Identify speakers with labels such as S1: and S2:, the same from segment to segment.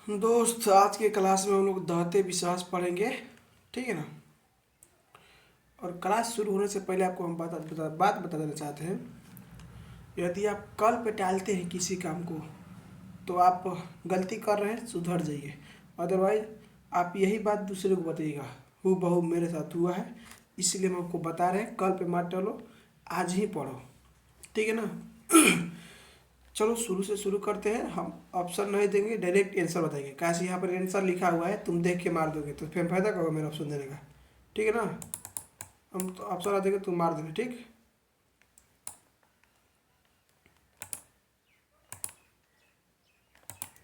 S1: दोस्त, आज के क्लास में हम लोग दहते विश्वास पढ़ेंगे। ठीक है ना। और क्लास शुरू होने से पहले आपको हम बात बता देना चाहते हैं। यदि आप कल पे टालते हैं किसी काम को तो आप गलती कर रहे हैं, सुधर जाइए। अदरवाइज आप यही बात दूसरे को बताइएगा, हूँ बहू मेरे साथ हुआ है, इसलिए हम आपको बता रहे हैं कल पे मत टालो, आज ही पढ़ो। ठीक है ना। चलो शुरू से शुरू करते हैं। हम ऑप्शन नहीं देंगे, डायरेक्ट आंसर बताएंगे। कैसे यहाँ पर आंसर लिखा हुआ है, तुम देख के मार दोगे तो फिर फायदा क्या होगा मेरा ऑप्शन देने का। ठीक है ना। हम तो ऑप्शन आ देंगे, तुम मार देना। ठीक।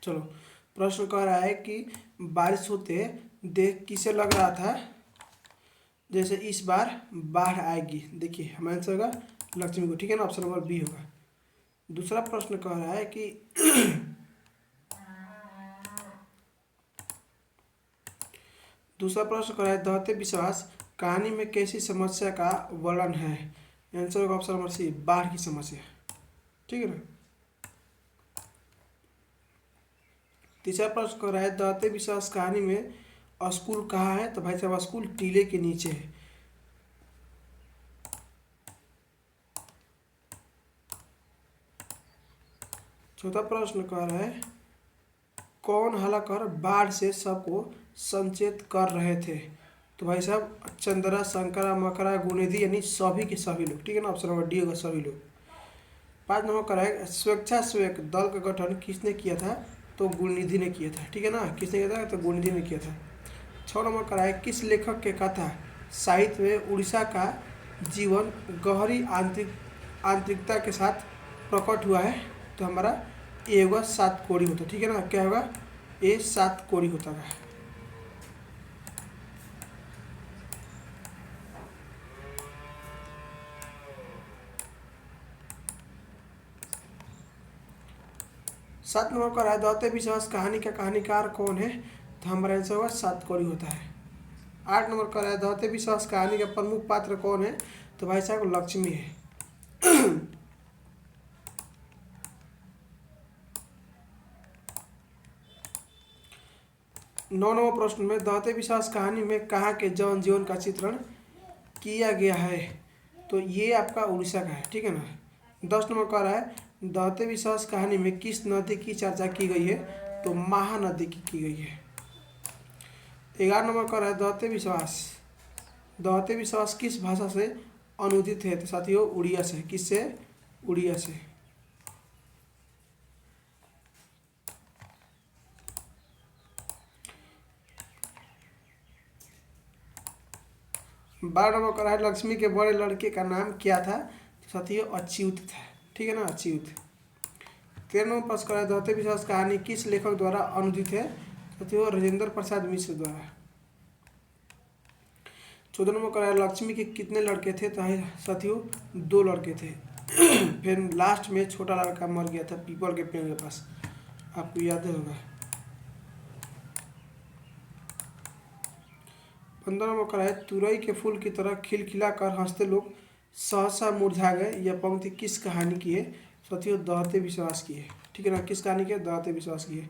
S1: चलो, प्रश्न कह रहा है कि बारिश होते देख किसे लग रहा था जैसे इस बार बाढ़ आएगी। देखिए हमारा आंसर होगा लक्ष्मी को। ठीक है ना, ऑप्शन नंबर बी होगा। दूसरा प्रश्न कह रहा है कि दूसरा प्रश्न कह रहा है दहते विश्वास कहानी में कैसी समस्या का वर्णन है। आंसर होगा ऑप्शन नंबर सी, बाढ़ की समस्या। ठीक है ना। तीसरा प्रश्न कह रहा है दहते विश्वास कहानी में स्कूल कहाँ है, तो भाई साहब स्कूल टीले के नीचे है। चौथा प्रश्न कह रहा है कौन हलाकर बाढ़ से सबको संचेत कर रहे थे, तो भाई साहब चंद्रा, शंकरा, मकरा, गुनिधि यानी सभी के सभी लोग। ठीक है ना, ऑप्शन नंबर डी होगा, सभी लोग। 5 नंबर का है स्वेच्छासेवक दल का गठन किसने किया था, तो गुणनिधि ने किया था। ठीक है ना, किसने किया था, तो गुणनिधि ने किया था। 6 नंबर का है किस लेखक के कथा साहित्य में उड़ीसा का जीवन गहरी आंतरिकता के साथ प्रकट हुआ है, तो हमारा ए होगा सात कोड़ी होता। ठीक है ना, क्या होगा, ए सात कोड़ी होता है। सात नंबर का है दौते विश्वास कहानी का कहानीकार कौन है, तो हमारा आंसर होगा सात कोड़ी होता है। 8 नंबर का है दौते विश्वास कहानी का प्रमुख पात्र कौन है, तो भाई साहब लक्ष्मी है। 9 नंबर प्रश्न में दौते विश्वास कहानी में कहाँ के जन जीवन का चित्रण किया गया है, तो ये आपका उड़ीसा का है। ठीक है ना। 10 नंबर कह रहा है दौते विश्वास कहानी में किस नदी की चर्चा की गई है, तो महानदी की गई है। 11 नंबर कह रहा है दौते विश्वास किस भाषा से अनुदित है, तो साथियों उड़िया से। किससे, उड़िया से। 12 नंबर कह रहा है लक्ष्मी के बड़े लड़के का नाम क्या था, तो साथियों अच्युत था। ठीक है ना, अच्युत। 13 नंबर प्रश्न कह रहा है दौते विश्वास कहानी किस लेखक द्वारा अनुदित है, साथियों राजेंद्र प्रसाद मिश्र द्वारा। 14 नंबर कह रहा है लक्ष्मी के कितने लड़के थे, तो साथियों 2 लड़के थे। फिर लास्ट में छोटा लड़का मर गया था पीपल के पेड़ के पास, आपको याद होगा। 15 नंबर कह रहा है तुरई के फूल की तरह खिलखिला कर हंसते लोग सहसा मुरझा गए, यह पंक्ति किस कहानी की है, साथियों दहते विश्वास की है। ठीक है ना, किस कहानी की है, दहते विश्वास की है।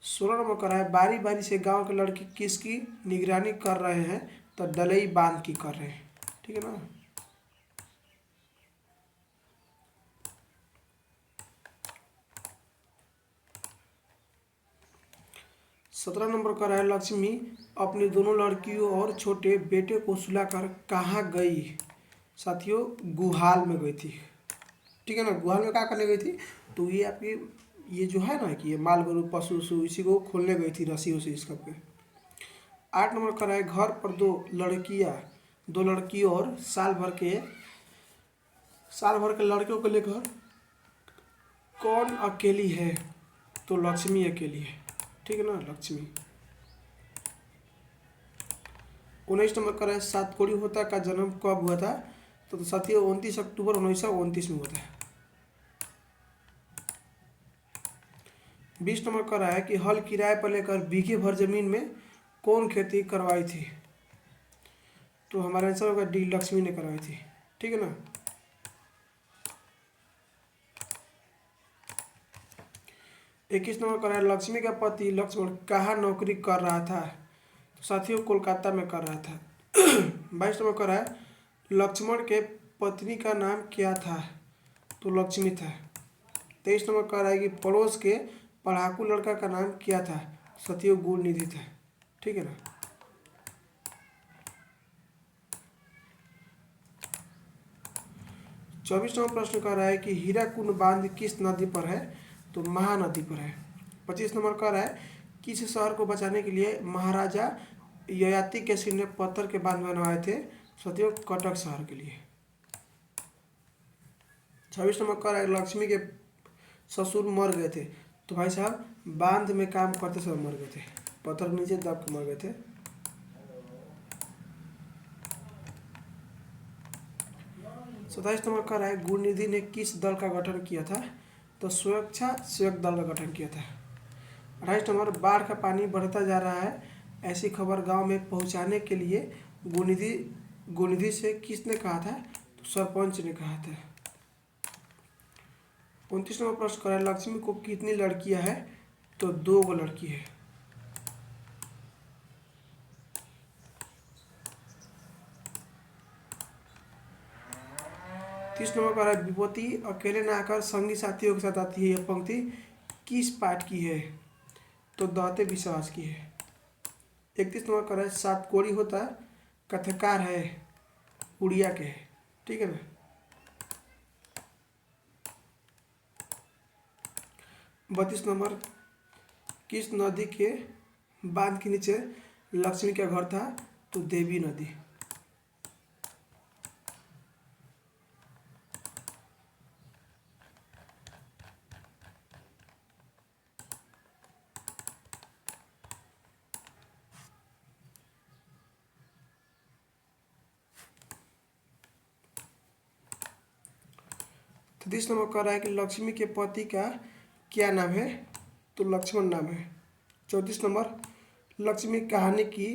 S1: 16 नंबर कह रहा है बारी बारी से गांव के लड़के किसकी निगरानी कर रहे हैं, तो डलई बांध की कर रहे हैं। ठीक है ना। 17 नंबर कह रहा है लक्ष्मी अपनी दोनों लड़कियों और छोटे बेटे को सुलाकर कहाँ गई, साथियों गुहाल में गई थी। ठीक है ना, गुहाल में क्या करने गई थी, तो ये आपकी ये जो है ना कि ये माल गरु पशु वशु इसी को खोलने गई थी रस्सी उसी इसका पे। 8 नंबर कह रहा है घर पर दो लड़की और साल भर के लड़कियों को लेकर कौन अकेली है, तो लक्ष्मी अकेली है। ठीक है ना, लक्ष्मी। 19 नंबर कह रहा है सातकोड़ी होता का जन्म कब हुआ था, तो साथियों 29 अक्टूबर 1929 में हुआ था। 20 नंबर कह रहा है कि हल किराए पर लेकर बीघे भर जमीन में कौन खेती करवाई थी, तो हमारा आंसर होगा डी, लक्ष्मी ने करवाई थी। ठीक है ना। 21 नंबर कर रहा है लक्ष्मी का पति लक्ष्मण कहाँ नौकरी कर रहा था। तो साथियों कोलकाता में कर रहा था। 22 नंबर कर रहा है लक्ष्मण के पत्नी का नाम क्या था। तो लक्ष्मी था। 23 नंबर कर रहा है कि पड़ोस के पढ़ाकू लड़का का नाम क्या था। साथियों गुणनिधि था। ठीक है ना। 24 नंबर प्रश्न कर रहा है कि हीराकुंड बांध किस नदी पर है। तो महानदी पर है। 25 नंबर कर रहा है किस शहर को बचाने के लिए महाराजा ययाति केसरी ने पत्थर के बांध बनवाए थे। साथियों कटक शहर के लिए। 26 नंबर कर रहा है लक्ष्मी के ससुर मर गए थे। तो भाई साहब बांध में काम करते समय मर गए थे, पत्थर नीचे दब के मर गए थे। 27 नंबर कर रहा है गुणनिधि ने किस दल का गठन किया था। तो सुरक्षा सेवक दल का गठन किया था। 28 नंबर बाढ़ का पानी बढ़ता जा रहा है, ऐसी खबर गांव में पहुंचाने के लिए गुणनिधि गुणनिधि से किसने कहा था। तो सरपंच ने कहा था। 29 नंबर प्रश्न कर रहा है लक्ष्मी को कितनी लड़कियां हैं। तो 2 गो लड़की है। 30 नंबर पर है विभूति अकेले न आकर संगी साथियों के साथ आती है। यह पंक्ति किस पाठ की है। तो दाते विश्वास की है। 31 नंबर पर है सात कोड़ी होता कथकार है, उड़िया के है। ठीक है ना। 32 नंबर किस नदी के बांध के नीचे लक्ष्मी का घर था। तो देवी नदी। 33 नंबर कह रहा है कि लक्ष्मी के पति का क्या नाम है। तो लक्ष्मण नाम है। 34 नंबर लक्ष्मी कहानी की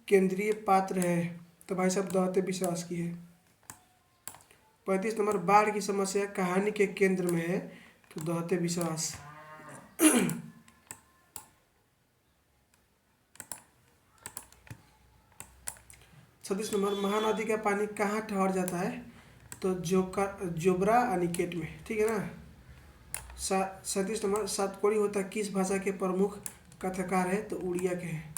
S1: केंद्रीय पात्र है। तो भाई साहब दौलत विश्वास की है। 35 नंबर बाढ़ की समस्या कहानी के केंद्र में है। तो दौलत विश्वास। 36 नंबर महानदी का पानी कहाँ ठहर जाता है। तो जोबरा अनिकेट में। ठीक है ना। 37 नंबर सातकोड़ी होता किस भाषा के प्रमुख कथाकार है। तो उड़िया के हैं।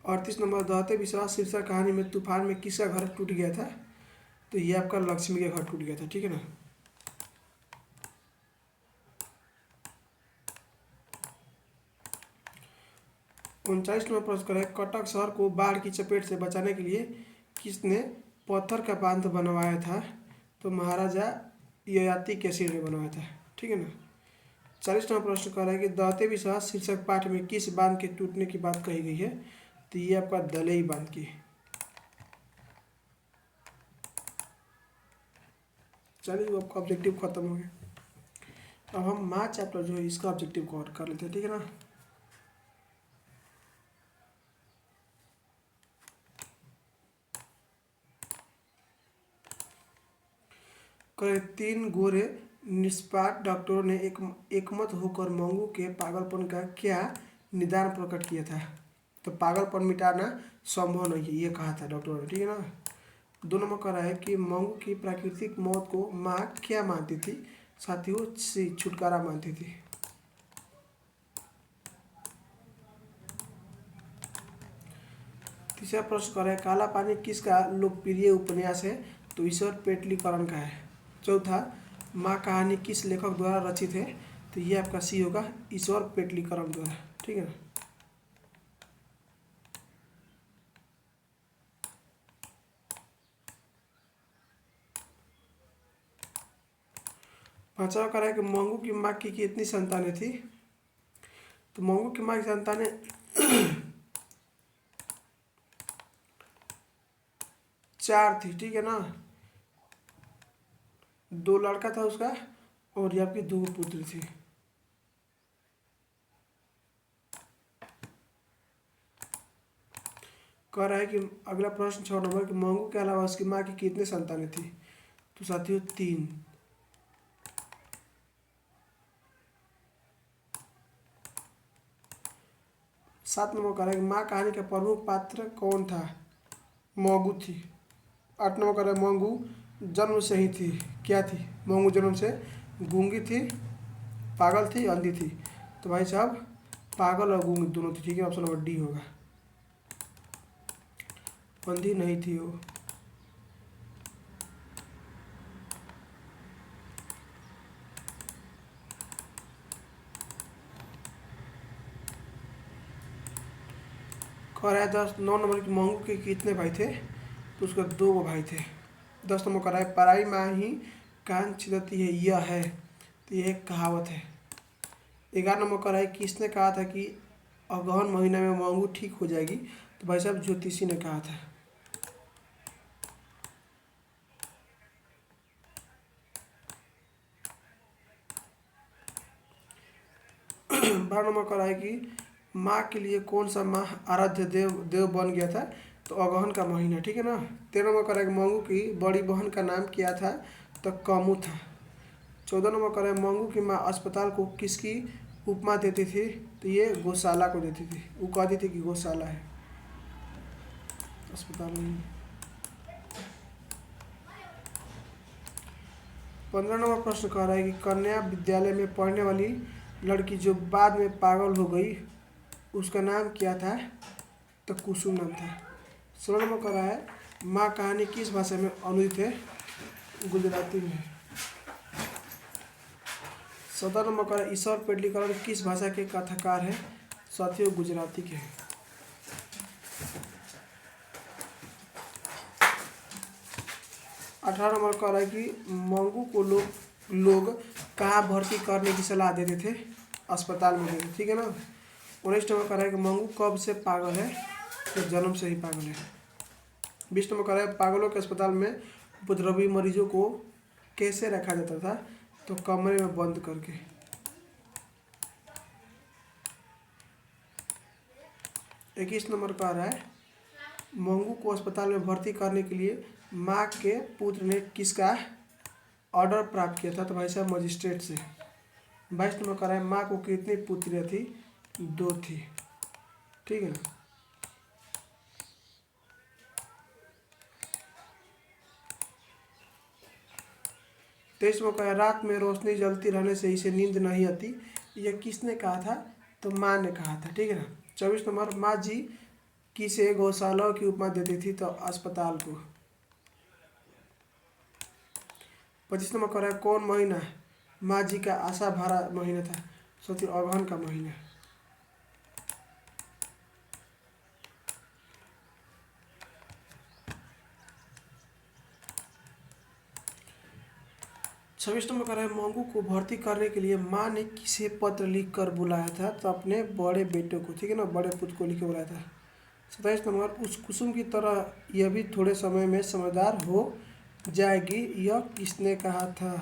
S1: 38 नंबर दौलत विश्वास शीर्षक कहानी में तूफान में किसका घर टूट गया था। तो ये आपका लक्ष्मी का घर टूट गया था। ठीक है ना। 39 नंबर प्रश्न है कटक शहर को बाढ़ की चपेट से बचाने के लिए किसने पत्थर का बांध बनवाया था। तो महाराजा ययाति केसरी ने बनवाया था। ठीक है ना। 40 नंबर प्रश्न कर रहा है कि दौलत विश्वास शीर्षक पाठ में किस बांध के टूटने की बात कही गई है। तो ये आपका दलई बांध की। चलिए वो आपका ऑब्जेक्टिव खत्म हो गया। अब हम मैथ चैप्टर जो है इसका ऑब्जेक्टिव कवर कर लेते हैं। ठीक है ना। करीब 3 गोरे निष्पाप डॉक्टरों ने एकमत होकर मंगू के पागलपन का क्या निदान प्रकट किया था। तो पागलपन मिटाना संभव नहीं है ये कहा था डॉक्टरों ने। ठीक है ना। 2 नंबर कह रहा है कि मंगू की प्राकृतिक मौत को माँ क्या मानती थी। साथियों से छुटकारा मानती थी। तीसरा प्रश्न कर रहा है काला पानी किसका लोकप्रिय उपन्यास है। तो ईश्वर पेटलीकरण का है। चौथा माँ कहानी किस लेखक द्वारा रचित है। तो ये आपका सी होगा ईश्वर पेटलीकरण द्वारा। ठीक है ना। पांचवा कह रहा है कि मंगू की माँ की कितनी संतानें थी। तो मंगू की माँ की संतानें 4 थी। ठीक है ना। 2 लड़का था उसका और ये आपकी 2 पुत्री थी। कह रहा है कि अगला प्रश्न 6 नंबर कि मंगू के अलावा उसकी माँ की कितनी संतानें थी। तो साथियों 3। 7 नंबर कह रहा है कि माँ कहानी का प्रमुख पात्र कौन था? मोंगू थी। 8 नंबर कह रहा है मोंगू जन्म से ही थी, क्या थी? मोंगू जन्म से गूंगी थी, पागल थी, अंधी थी। तो भाई साहब पागल और गूंगी दोनों थी, ठीक है, ऑप्शन नंबर डी होगा। अंधी नहीं थी वो। कह रहा है 9 नंबर की मोंगू के कितने भाई थे? तो उसके 2 भाई थे। 10 नंबर कह रहा है पराई माँ ही कान छिदती है, यह है, तो यह एक कहावत है। 11 नंबर कह रहा है किसने कहा था कि अगहन महीना में मोंगू ठीक हो जाएगी? तो भाई साहब ज्योतिषी ने कहा था। 12 नंबर कह रहा है कि माँ के लिए कौन सा माह आराध्य देव देव बन गया था? तो अगहन का महीना, ठीक है ना। 13 नंबर कह रहा है कि मोंगू की बड़ी बहन का नाम क्या था? तो कमू था। 14 नंबर कह रहा है मोंगू की माँ अस्पताल को किसकी उपमा देती थी? तो ये गौशाला को देती थी, वो कहती थी कि गौशाला है, अस्पताल नहीं। 15 नंबर प्रश्न कह रहा है कि कन्या विद्यालय में पढ़ने वाली लड़की जो बाद में पागल हो गई उसका नाम क्या था? तो कुसुम नाम था। 16 नंबर कह रहा है माँ कहानी किस भाषा में अनुदित है? गुजराती में। 17 नंबर कह रहा है ईश्वर पेडलीकरण किस भाषा के कथाकार है? साथियों गुजराती के हैं। 18 नंबर कह रहा है कि मोंगू को लोग कहाँ भर्ती करने की सलाह देते थे? अस्पताल में देते, ठीक है ना। 19 नंबर कह रहा है कि मोंगू कब से पागल है? तो जन्म से ही पागल है। 20 नंबर कह रहा है पागलों के अस्पताल में उपद्रवी मरीजों को कैसे रखा जाता था? तो कमरे में बंद करके। 21 नंबर कह रहा है मोंगू को अस्पताल में भर्ती करने के लिए माँ के पुत्र ने किसका ऑर्डर प्राप्त किया था? तो भाई साहब मजिस्ट्रेट से। 22 नंबर कह रहा है माँ को कितनी पुत्रियाँ थी? 2 थी, ठीक है ना। 23 नंबर कह रहा है रात में रोशनी जलती रहने से इसे नींद नहीं आती, यह किसने कहा था? तो माँ ने कहा था, ठीक है ना। 24 नंबर माँ जी किसे गौशाला की उपमा देती थी? तो अस्पताल को। 25 नंबर कह रहा है कौन महीना माँ जी का आशा भरा महीना था? सोचिए अगहन का महीना। 26 नंबर कह रहा है मोंगू को भर्ती करने के लिए माँ ने किसे पत्र लिख कर बुलाया था? तो अपने बड़े बेटे को, ठीक है ना, बड़े पुत्र को लिख के बुलाया था। 27 नंबर उस कुसुम की तरह यह भी थोड़े समय में समझदार हो जाएगी, यह किसने कहा था?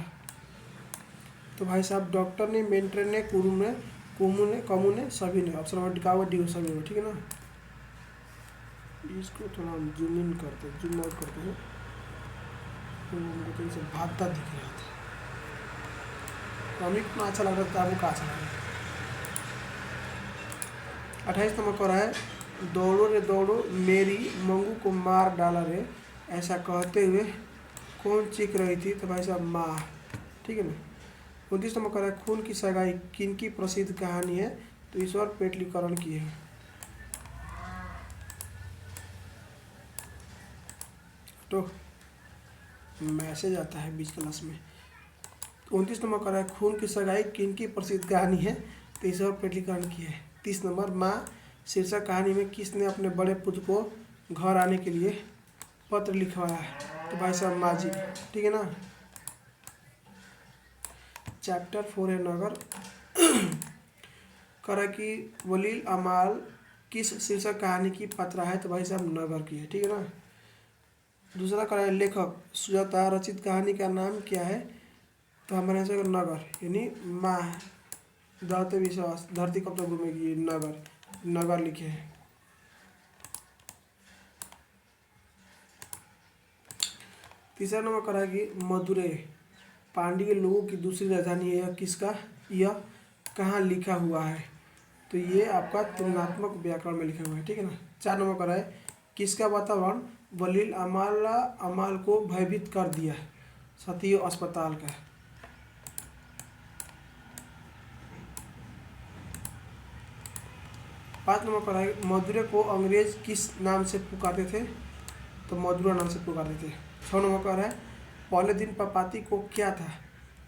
S1: तो भाई साहब डॉक्टर ने, मेंटर ने, कमू ने, सभी ने। ऑप्शन नंबर टिकावट डी सभी हो, ठीक है ना। इसको थोड़ा हम जूम इन करते हैं, जूम आउट करते हैं, तो हमको कहीं से भागता दिख रहा था, तो हमें कितना अच्छा लग रहा था, आपको क्या अच्छा लग रहा है। 28 नंबर कह रहा है दौड़ो रे दौड़ो मेरी मोंगू को मार डाला रे, ऐसा कहते हुए कौन चीख रही थी? तो भाई साहब माँ, ठीक है ना। 29 नंबर कह रहा है खून की सगाई किनकी प्रसिद्ध कहानी है? तो ईश्वर पेटलीकरण की है। तो मैसेज आता है बीच क्लास में। 29 नंबर कह रहा है खून की सगाई किनकी प्रसिद्ध कहानी है? तो ईश्वर पेटलीकरण की है। 30 नंबर माँ शीर्षक कहानी में किसने अपने बड़े पुत्र को घर आने के लिए पत्र लिखवाया है? तो भाई साहब माँ जी, ठीक है ना। चैप्टर 4 है नगर। कह कि वलील अमाल किस शीर्षक कहानी की पत्रा है? तो भाई साहब नगर की है, ठीक है ना। दूसरा कह रहा है लेखक सुजाता रचित कहानी का नाम क्या है? तो हमारे आंसर नगर, यानी माँ दाते विश्वास धरती कब तक घूमेगी, नगर, नगर लिखे हैं। तीसरा नंबर कह रहा है कि मदुरै पांड्य लोगों की दूसरी राजधानी है, यह किसका, यह कहाँ लिखा हुआ है? तो ये आपका तुलनात्मक व्याकरण में लिखा हुआ है, ठीक है ना। 4 नंबर का है, किसका वातावरण वलील अमाल को भयभीत कर दिया? सतियो अस्पताल का। 5 नंबर का है, मदुरै को अंग्रेज किस नाम से पुकारते थे? तो मधुरा नाम से पुकारते थे। 6 नंबर का है, पहले दिन पपाती को क्या था?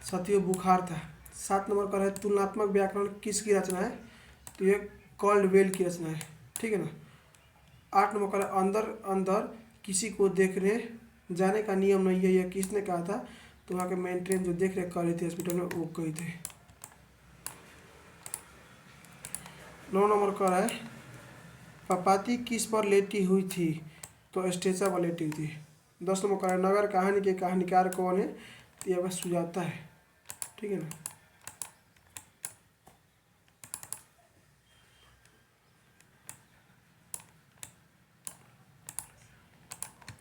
S1: सतियो बुखार था। 7 नंबर का है, तुलनात्मक व्याकरण किसकी रचना है? तो ये कॉल्डवेल की रचना है, ठीक है ना। 8 नंबर का है, अंदर अंदर किसी को देखने जाने का नियम नहीं है, यह किसने कहा था? तो वहाँ के मेंटेन जो देख रेख कर रहे थे हॉस्पिटल में वो कही थे। 9 नंबर का है, पपाती किस पर लेटी हुई थी? तो स्टेजा पर लेटी हुई थी। 10 नंबर का है, नगर कहानी के कहानीकार कौन है? तो यह बस सुजाता है, ठीक है ना।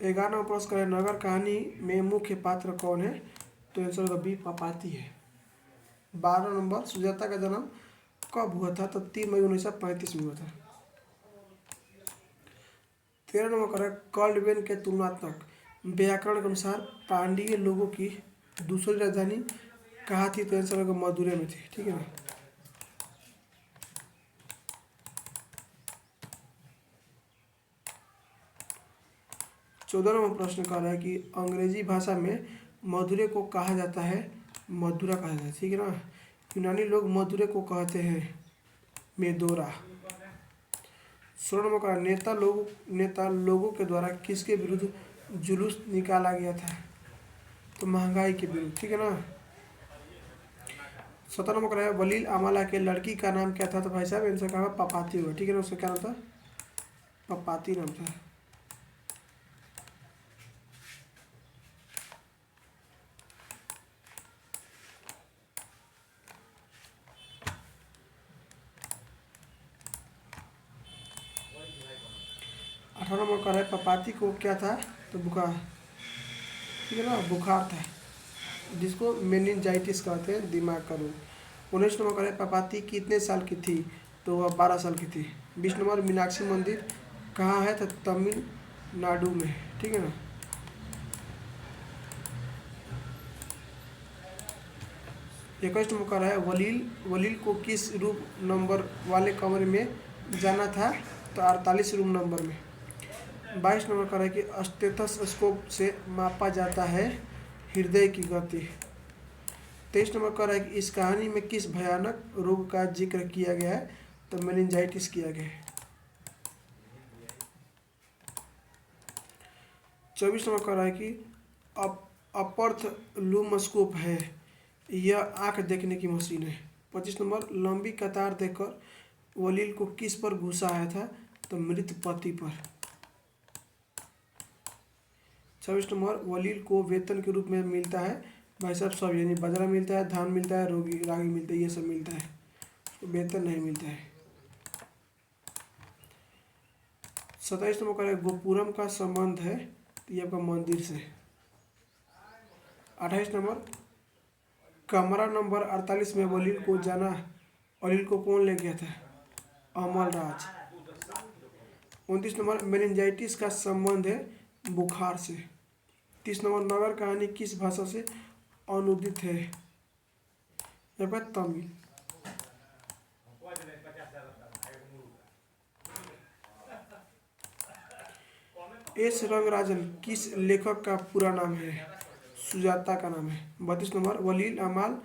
S1: 11 नंबर प्रश्न है, नगर कहानी में मुख्य पात्र कौन है? तो आंसर होगा बी, पपाती है। 12 नंबर, सुजाता का जन्म कब हुआ था? तो 3 मई 1935 में हुआ था। 13 नंबर का है, कॉल्डवेल के तुलनात्मक व्याकरण के अनुसार पांडीय लोगों की दूसरी राजधानी कहाँ थी? तो आंसर होगा मदुरै में थी, ठीक है ना। 14 नंबर प्रश्न कर रहा है कि अंग्रेजी भाषा में मदुरै को कहा जाता है मदुरा कहा जाता है, ठीक है ना। यूनानी लोग मदुरै को कहते हैं मेदोरा। 16 नंबर का, नेता लोगों के द्वारा किसके विरुद्ध जुलूस निकाला गया था? तो महंगाई के विरुद्ध, ठीक है ना। 17 नंबर का है, वलील अमाला के लड़की का नाम क्या था? तो भाई साहब इनसे कहा पपाती हुआ, ठीक है ना। उसका क्या नाम था? पपाती नाम था। 18 नंबर का है, पपाती को क्या था? तो बुखार, ठीक है ना, बुखार था, जिसको मेनिंजाइटिस कहते हैं, दिमाग का रोग। 19 नंबर का है, पपाती कितने साल की थी? तो वह 12 साल की थी। 20 नंबर, मीनाक्षी मंदिर कहाँ है? तो तमिलनाडु में, ठीक है ना। 21 नंबर का है, वलील को किस रूम नंबर वाले कमरे में जाना था? तो 48 रूम नंबर में। 22 नंबर का है कि स्टेथोस्कोप से मापा जाता है हृदय की गति। 23 नंबर का है कि इस कहानी में किस भयानक रोग का जिक्र किया गया है? तो मेनिंजाइटिस किया गया है। 24 नंबर का है कि अपवर्थ लूमस्कोप है, यह आंख देखने की मशीन है। 25 नंबर, लंबी कतार देखकर वलील को किस पर गुस्सा आया था? तो मृत पति पर। 26 नंबर, वलील को वेतन के रूप में मिलता है भाई साहब सब, यानी बाजरा मिलता है, धान मिलता है, रागी मिलता है, ये सब मिलता है, तो वेतन नहीं मिलता है। 27 नंबर का गोपुरम का संबंध है, तो ये आपका मंदिर से। 28 नंबर, कमरा नंबर 48 में वलील को कौन ले गया था? अमल राज। 29 नंबर, मेनिंजाइटिस का संबंध है बुखार से। 30 नंबर, नगर कहानी किस भाषा से अनुदित है? यह तमिल। एस रंगराजन किस लेखक का पूरा नाम है? सुजाता का नाम है। 32 नंबर, वलील अमाल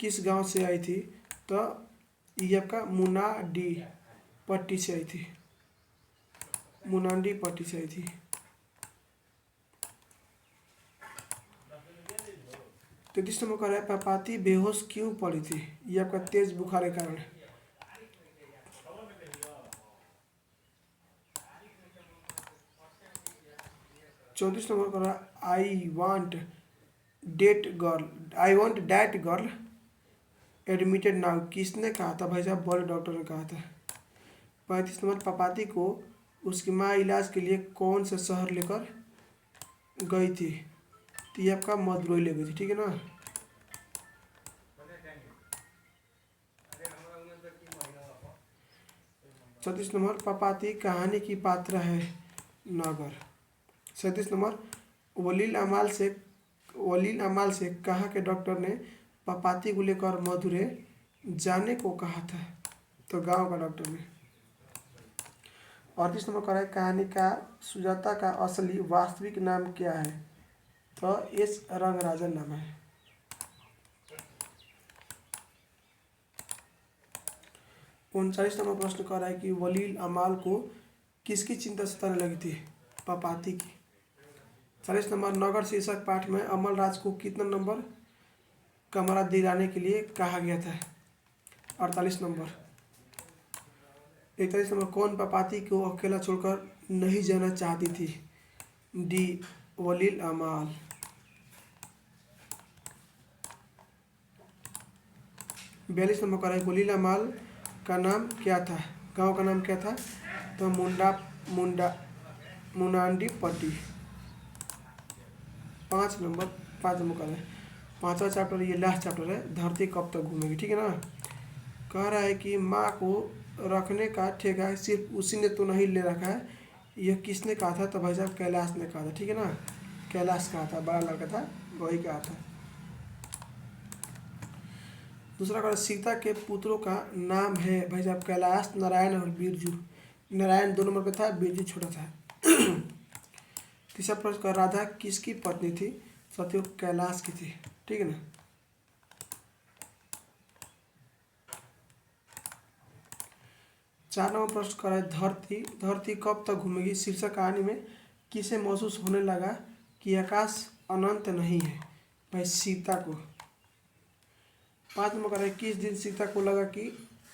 S1: किस गांव से आई थी? तो ये आपका मुनाडी पट्टी से आई थी, मुनाडी पट्टी से आई थी। 33 नंबर का है, पपाती बेहोश क्यों पड़ी थी? ये आपका तेज बुखार के कारण। 34 नंबर का है, I want that girl admitted now, किसने कहा था? भाई साहब बड़े डॉक्टर ने कहा था। 35 नंबर, पपाती को उसकी माँ इलाज के लिए कौन से शहर लेकर गई थी? तो ये आपका मदुरै ले गई थी, ठीक है ना। 36 36 नंबर पपाती कहानी की पात्र है नगर। 37 नंबर वलील अमाल से कहा कि डॉक्टर ने पपाती को लेकर मधुरे जाने को कहा था, तो गांव का डॉक्टर ने। 38 नंबर कह रहा है कहानी का सुजाता का असली वास्तविक नाम क्या है, तो एस रंगराजन नाम है। 39 नंबर प्रश्न कह रहा है कि वलील अमाल को किसकी चिंता सताने लगी थी, पपाती की। 40 नंबर नगर शीर्षक पाठ में अमल राज को कितना नंबर कमरा दिलाने के लिए कहा गया था, 48 नंबर। 41 नंबर कौन पपाती को अकेला छोड़कर नहीं जाना चाहती थी, डी वलील अमाल। 42 नंबर कह रहा है वलील अमाल का नाम क्या था, गांव का नाम क्या था, तो मुनांडी पट्टी। 5 नंबर कह रहा है पांचवा चैप्टर, ये लास्ट चैप्टर है, धरती कब तक घूमेगी, ठीक है ना। कह रहा है कि माँ को रखने का ठेका सिर्फ उसी ने तो नहीं ले रखा है, यह किसने कहा था, तो भाई साहब कैलाश ने कहा था, ठीक है ना। कैलाश कहा था, बड़ा लड़का था वही कहा था। दूसरा कहा सीता के पुत्रों का नाम है भाई साहब कैलाश, नारायण और बिरजू। नारायण 2 नंबर पे था, बिरजू छोटा था। तीसरा प्रश्न का राधा किसकी पत्नी थी, सत्यो कैलाश की थी, ठीक है ना। 4 नंबर प्रश्न कर है धरती कब तक घूमेगी शीर्षक कहानी में किसे महसूस होने लगा कि आकाश अनंत नहीं है, भाई सीता को। 5 नंबर कर है किस दिन सीता को लगा कि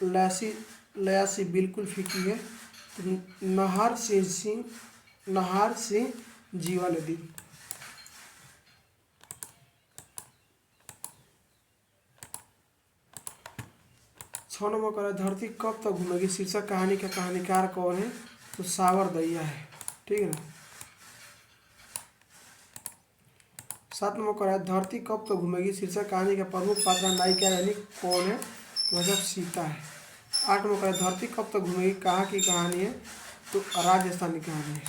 S1: लयासी बिल्कुल फीकी है, तो नहार सिंह जी वाले दिन। 6 नंबर कर धरती कब तक घूमेगी शीर्षक कहानी का कहानीकार कौन है, तो सावर दैया है, ठीक है ना। 7 नंबर कर धरती कब तक घूमेगी शीर्षक कहानी का प्रमुख पात्र नायिका यानी कौन है, तो मतलब सीता है। 8 नंबर कर धरती कब तक घूमेगी कहाँ की कहानी है, तो राजस्थान की कहानी है।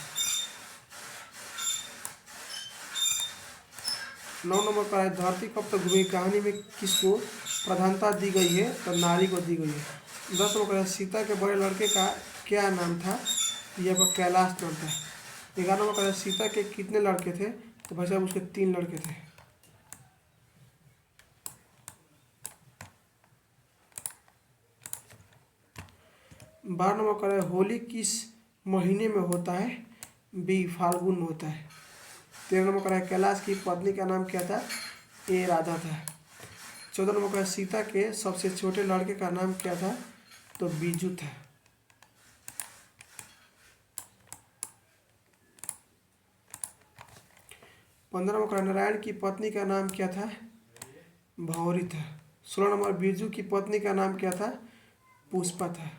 S1: 9 नंबर पर धरती कब तक घूमेगी कहानी में किसको प्रधानता दी गई है, तो नारी को दी गई है। 10 नंबर सीता के बड़े लड़के का क्या नाम था, यह कैलाश नाम था। 11 नंबर सीता के कितने लड़के थे, तो भाई साहब उसके 3 लड़के थे। 12 नंबर होली किस महीने में होता है, बी फाल्गुन में होता है। 13 नंबर कैलाश की पत्नी का नाम क्या था, ए राधा था। 14 नंबर सीता के सबसे छोटे लड़के का नाम क्या था, तो बीजू था। 15 नंबर नारायण की पत्नी का नाम क्या था, भौरी था। 16 नंबर बीजू की पत्नी का नाम क्या था, पुष्पा था।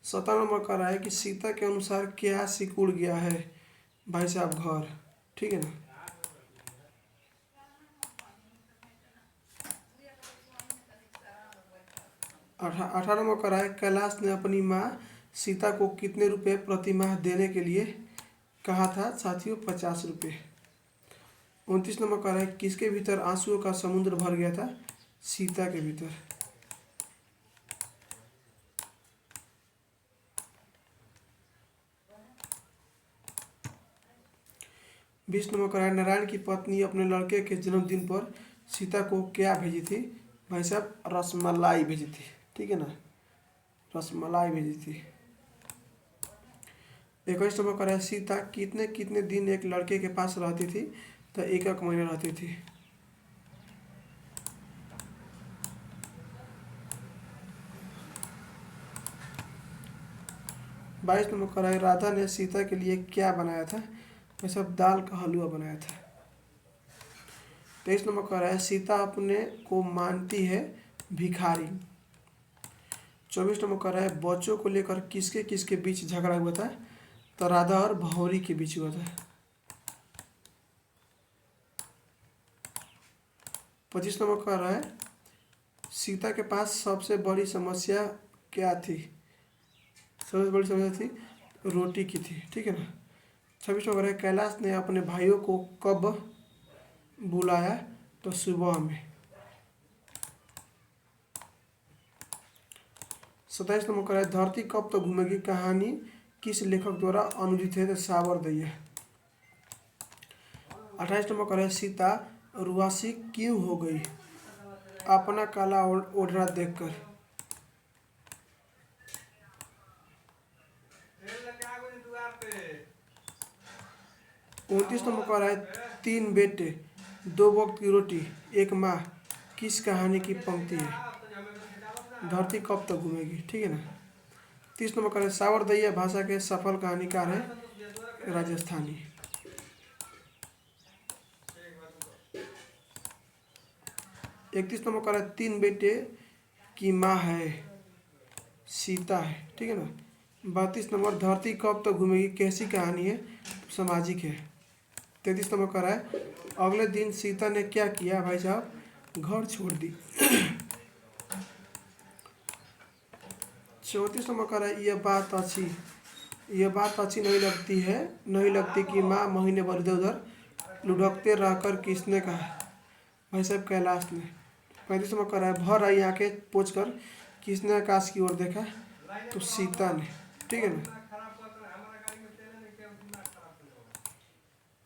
S1: 17 नंबर कह रहा है कि सीता के अनुसार क्या सिकुड़ गया है, भाई साहब घर, ठीक है ना। 18 नंबर कह रहा है कैलाश ने अपनी माँ सीता को कितने रुपए प्रति माह देने के लिए कहा था, साथियों 50 रुपये। 29 नंबर कह रहा है किसके भीतर आंसुओं का समुद्र भर गया था, सीता के भीतर। 20 नंबर कह रहा है नारायण की पत्नी अपने लड़के के जन्मदिन पर सीता को क्या भेजी थी, भाई साहब रसमलाई भेजी थी, ठीक है ना, रसमलाई भेजी थी। 21 नंबर कह रहा है सीता कितने कितने दिन एक लड़के के पास रहती थी, तो 1 महीना रहती थी। 22 नंबर कह रहा है राधा ने सीता के लिए क्या बनाया था, वह सब दाल का हलवा बनाया था। 23 नंबर कह रहा है सीता अपने को मानती है भिखारी। 24 नंबर कह रहा है बच्चों को लेकर किसके किसके बीच झगड़ा हुआ था, तो राधा और भौरी के बीच हुआ था। 25 नंबर कह रहा है सीता के पास सबसे बड़ी समस्या क्या थी? सबसे बड़ी समस्या थी रोटी की थी, ठीक है ना। 26 नंबर है कैलाश ने अपने भाइयों को कब बुलाया? तो सुबह में। 27 नंबर है धरती कब तक घूमेगी कहानी किस लेखक द्वारा अनुदित है? तो सावरदैया। 28 नंबर है सीता रुआसी क्यों हो गई अपना काला ओढ़ना देखकर? 29 नंबर है तीन बेटे दो वक्त की रोटी एक माँ किस कहानी की पंक्ति है? धरती कब तक घूमेगी, ठीक है ना। 30 नंबर है सावरदैया भाषा के सफल कहानीकार है राजस्थानी। 31 नंबर है तीन बेटे की माँ है सीता है, ठीक है ना। 32 नंबर धरती कब तक घूमेगी कैसी कहानी है? सामाजिक है। 33 नंबर है अगले दिन सीता ने क्या किया भाई साहब? घर छोड़ दी। 34 नंबर है यह बात अच्छी नहीं लगती कि माँ महीने भर इधर उधर लुढ़कते रहकर किसने कहा? भाई साहब कैलाश ने। 35 नंबर है भर आई आंखें पोंछ कर किसने आकाश की ओर देखा? तो सीता ने, ठीक है ना।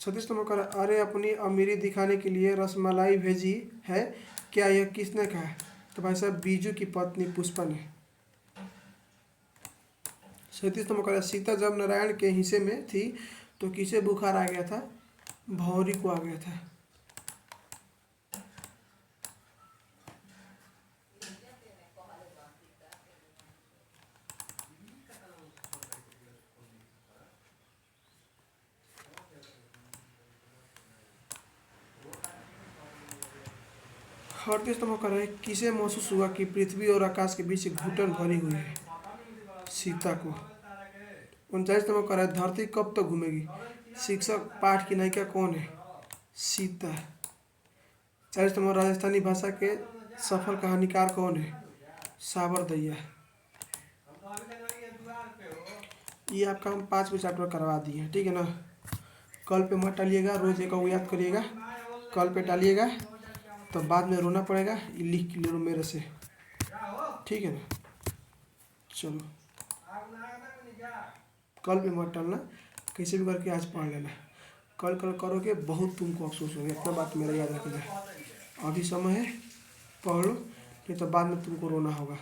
S1: 36 नंबर अरे अपनी अमीरी दिखाने के लिए रसमलाई भेजी है क्या यह किसने कहा? तो भाई साहब बीजू की पत्नी पुष्पा ने। 37 नंबर सीता जब नारायण के हिस्से में थी तो किसे बुखार आ गया था? भौरी को आ गया था। अड़तीस नंबर है किसे महसूस हुआ कि पृथ्वी और आकाश के बीच घुटन भरी हुई है? सीता को। 39 नंबर है धरती कब तक घूमेगी शिक्षक पाठ की नायिका कौन है? सीता। 40 नंबर राजस्थानी भाषा के सफल कहानीकार कौन है? सावरदैया। ये आपका हम 5 चैप्टर करवा दिए हैं, ठीक है ना। कल पे मत टालिएगा, रोज एक को याद करिएगा, कल पे टालिएगा तो बाद में रोना पड़ेगा। लिख लो मेरे से, ठीक है ना। चलो कल पे मत टालना, कैसे भी करके आज पढ़ लेना। कल करोगे बहुत तुमको अफसोस होगा, इतना बात मेरा याद रखना। अभी समय है पढ़ लो, नहीं तो बाद में तुमको रोना होगा।